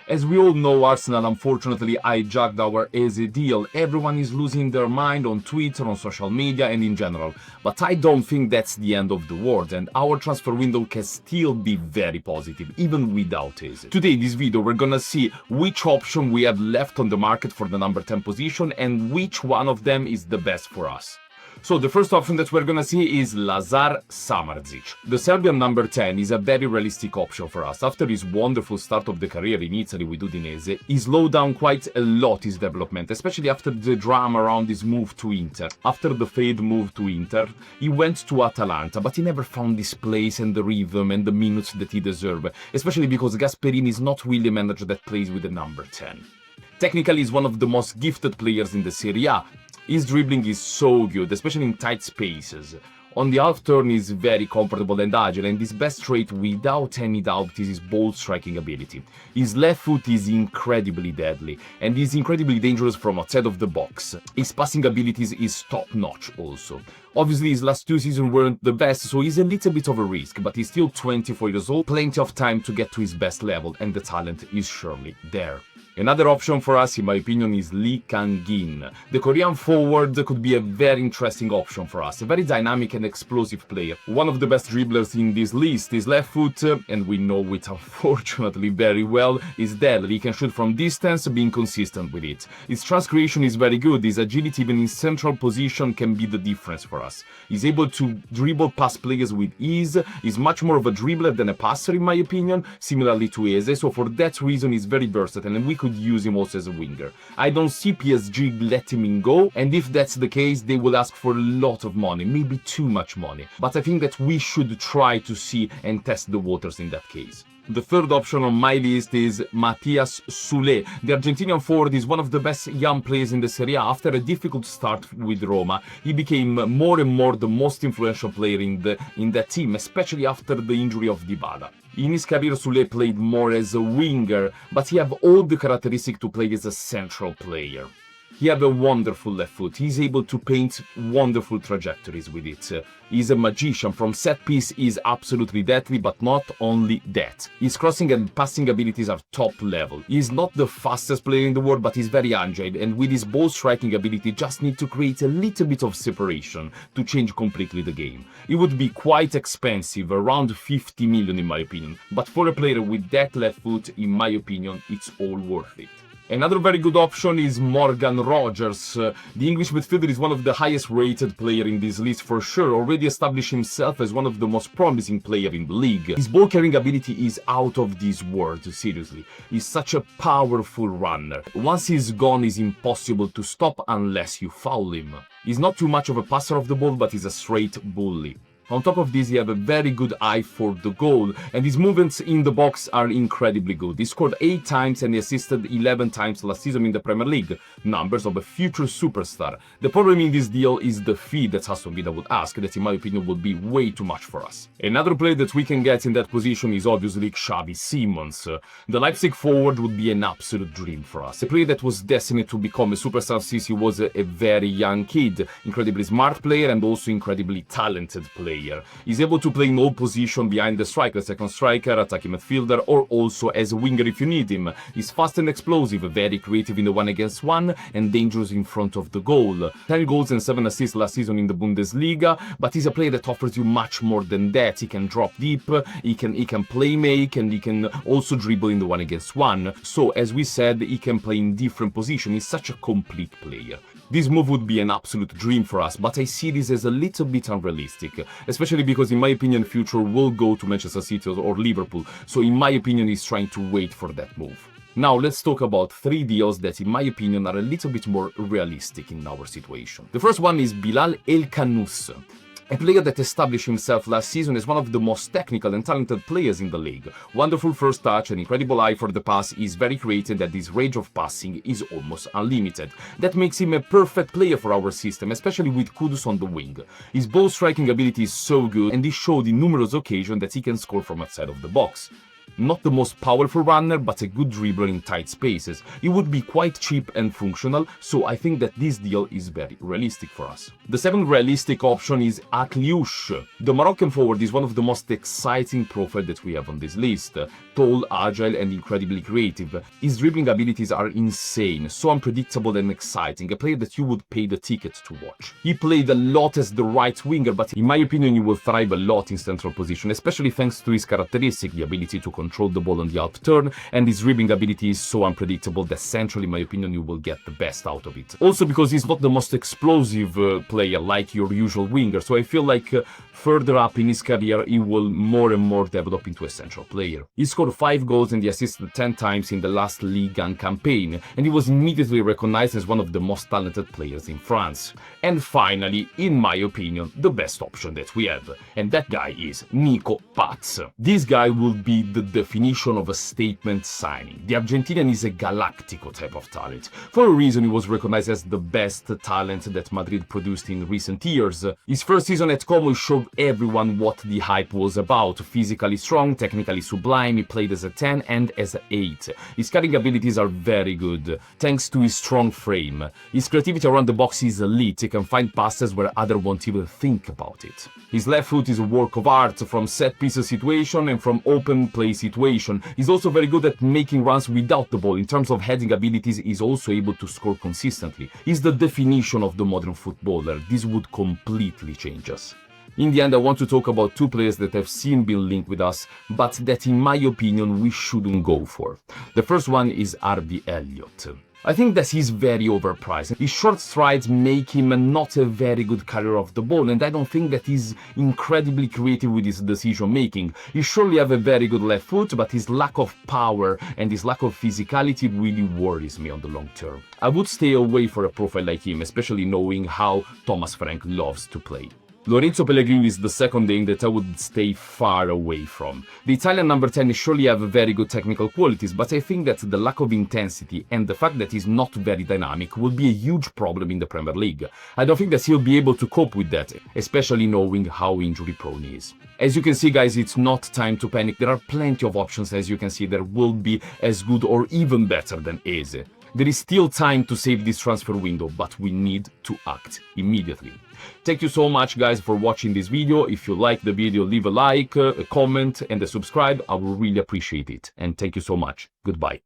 As we all know, Arsenal unfortunately hijacked our Eze deal. Everyone is losing their mind on Twitter, on social media and in general. But I don't think that's the end of the world, and our transfer window can still be very positive, even without Eze. Today in this video we're gonna see which option we have left on the market for the number 10 position and which one of them is the best for us. So the first option that we're gonna see is Lazar Samardzic. The Serbian number 10 is a very realistic option for us. After his wonderful start of the career in Italy with Udinese, he slowed down quite a lot his development, especially after the drama around his move to Inter. After the failed move to Inter, he went to Atalanta, but he never found his place and the rhythm and the minutes that he deserved, especially because Gasperini is not really a manager that plays with the number 10. Technically, he's one of the most gifted players in the Serie A. His dribbling is so good, especially in tight spaces. On the half turn, he's very comfortable and agile, and his best trait, without any doubt, is his ball striking ability. His left foot is incredibly deadly, and he's incredibly dangerous from outside of the box. His passing abilities is top-notch also. Obviously, his last 2 seasons weren't the best, so he's a little bit of a risk, but he's still 24 years old, plenty of time to get to his best level, and the talent is surely there. Another option for us, in my opinion, is Lee Kang-in. The Korean forward could be a very interesting option for us, a very dynamic and explosive player. One of the best dribblers in this list. His left foot, and we know it unfortunately very well, is deadly. He can shoot from distance, being consistent with it. His transcreation is very good. His agility even in central position can be the difference for us. He's able to dribble past players with ease. He's much more of a dribbler than a passer, in my opinion, similarly to Eze, so for that reason he's very versatile and we could use him also as a winger. I don't see PSG letting him go, and if that's the case, they will ask for a lot of money, maybe too much money. But I think that we should try to see and test the waters in that case. The third option on my list is Matías Soulé. The Argentinian forward is one of the best young players in the Serie A. After a difficult start with Roma, he became more and more the most influential player in that team, especially after the injury of Dybala. In his career, Soulé played more as a winger, but he has all the characteristics to play as a central player. He has a wonderful left foot. He's able to paint wonderful trajectories with it. He's a magician. From set piece, he's absolutely deadly, but not only that. His crossing and passing abilities are top level. He's not the fastest player in the world, but he's very agile, and with his ball striking ability, just need to create a little bit of separation to change completely the game. It would be quite expensive, around 50 million in my opinion, but for a player with that left foot, in my opinion, it's all worth it. Another very good option is Morgan Rogers. The English midfielder is one of the highest rated players in this list for sure, already established himself as one of the most promising players in the league. His ball carrying ability is out of this world, seriously. He's such a powerful runner. Once he's gone, it's impossible to stop unless you foul him. He's not too much of a passer of the ball, but he's a straight bully. On top of this, he has a very good eye for the goal, and his movements in the box are incredibly good. He scored 8 times and he assisted 11 times last season in the Premier League, numbers of a future superstar. The problem in this deal is the fee that Aston Villa would ask, that in my opinion would be way too much for us. Another player that we can get in that position is obviously Xavi Simons. The Leipzig forward would be an absolute dream for us. A player that was destined to become a superstar since he was a very young kid. Incredibly smart player and also incredibly talented player. He's able to play in all positions behind the striker, second striker, attacking midfielder, or also as a winger if you need him. He's fast and explosive, very creative in the 1-against-1, and dangerous in front of the goal. 10 goals and 7 assists last season in the Bundesliga, but he's a player that offers you much more than that. He can drop deep, he can play make, and he can also dribble in the 1-against-1. So, as we said, he can play in different positions. He's such a complete player. This move would be an absolute dream for us, but I see this as a little bit unrealistic, especially because in my opinion future will go to Manchester City or Liverpool, so in my opinion he's trying to wait for that move. Now let's talk about 3 deals that in my opinion are a little bit more realistic in our situation. The first one is Bilal El Khanous. A player that established himself last season as one of the most technical and talented players in the league. Wonderful first touch, an incredible eye for the pass, is very creative and his range of passing is almost unlimited. That makes him a perfect player for our system, especially with Kudus on the wing. His ball striking ability is so good and he showed in numerous occasions that he can score from outside of the box. Not the most powerful runner, but a good dribbler in tight spaces. He would be quite cheap and functional, so I think that this deal is very realistic for us. The second realistic option is Akliouche. The Moroccan forward is one of the most exciting profiles that we have on this list. Tall, agile, and incredibly creative. His dribbling abilities are insane, so unpredictable and exciting, a player that you would pay the ticket to watch. He played a lot as the right winger, but in my opinion he will thrive a lot in central position, especially thanks to his characteristic, the ability to control the ball on the half turn, and his dribbling ability is so unpredictable that centrally, in my opinion, you will get the best out of it. Also because he's not the most explosive player like your usual winger, so I feel like further up in his career he will more and more develop into a central player. He scored 5 goals and he assisted 10 times in the last Ligue 1 campaign, and he was immediately recognized as one of the most talented players in France. And finally, in my opinion, the best option that we have, and that guy is Nico Paz. This guy will be the definition of a statement signing. The Argentinian is a galactico type of talent. For a reason, he was recognized as the best talent that Madrid produced in recent years. His first season at Como showed everyone what the hype was about. Physically strong, technically sublime, he played as a 10 and as an 8. His cutting abilities are very good, thanks to his strong frame. His creativity around the box is elite, he can find passes where others won't even think about it. His left foot is a work of art, from set-piece situation and from open play situation. He's also very good at making runs without the ball. In terms of heading abilities, he's also able to score consistently. He's the definition of the modern footballer. This would completely change us. In the end, I want to talk about 2 players that have seen been linked with us, but that in my opinion we shouldn't go for. The first one is Harvey Elliott. I think that he's very overpriced. His short strides make him not a very good carrier of the ball, and I don't think that he's incredibly creative with his decision making. He surely has a very good left foot, but his lack of power and his lack of physicality really worries me on the long term. I would stay away for a profile like him, especially knowing how Thomas Frank loves to play. Lorenzo Pellegrini is the second name that I would stay far away from. The Italian number 10 surely have very good technical qualities, but I think that the lack of intensity and the fact that he's not very dynamic will be a huge problem in the Premier League. I don't think that he'll be able to cope with that, especially knowing how injury prone he is. As you can see, guys, it's not time to panic. There are plenty of options, as you can see, that will be as good or even better than Eze. There is still time to save this transfer window, but we need to act immediately. Thank you so much, guys, for watching this video. If you like the video, leave a like, a comment and a subscribe. I will really appreciate it. And thank you so much. Goodbye.